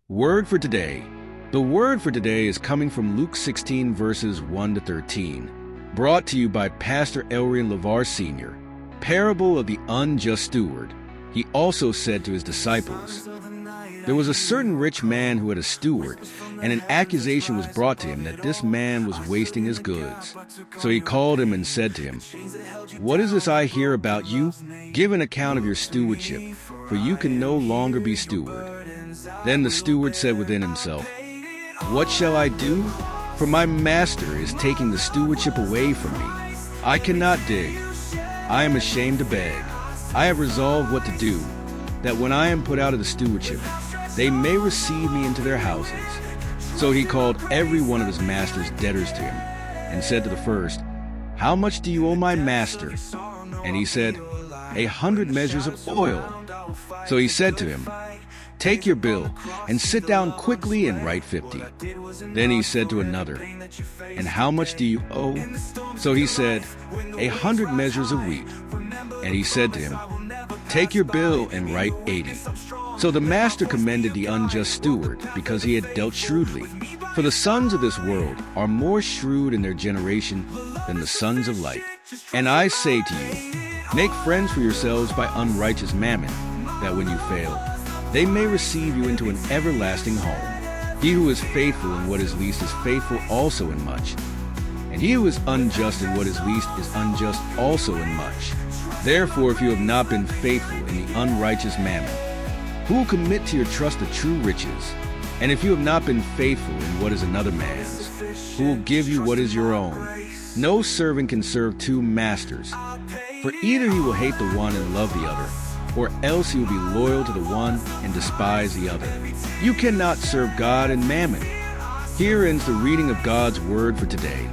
Word for today. The word for today is coming from Luke 16, verses 1 to 13, brought to you by Pastor Elrian Levar Sr. Parable of the Unjust Steward. He also said to his disciples, "There was a certain rich man who had a steward, and an accusation was brought to him that this man was wasting his goods. So he called him and said to him, 'What is this I hear about you? Give an account of your stewardship, for you can no longer be steward.' Then the steward said within himself, 'What shall I do? For my master is taking the stewardship away from me. I cannot dig. I am ashamed to beg. I have resolved what to do, that when I am put out of the stewardship, they may receive me into their houses.' So he called every one of his master's debtors to him, and said to the first, 'How much do you owe my master?' And he said, 100 measures of oil.' So he said to him, 'Take your bill, and sit down quickly and write 50. Then he said to another, 'And how much do you owe?' So he said, 100 measures of wheat. And he said to him, 'Take your bill and write 80. So the master commended the unjust steward, because he had dealt shrewdly. For the sons of this world are more shrewd in their generation than the sons of light. And I say to you, make friends for yourselves by unrighteous mammon, that when you fail, they may receive you into an everlasting home. He who is faithful in what is least is faithful also in much. And he who is unjust in what is least is unjust also in much. Therefore, if you have not been faithful in the unrighteous mammon, who will commit to your trust the true riches? And if you have not been faithful in what is another man's, who will give you what is your own? No servant can serve two masters, for either he will hate the one and love the other, or else he will be loyal to the one and despise the other. You cannot serve God and mammon." Here ends the reading of God's word for today.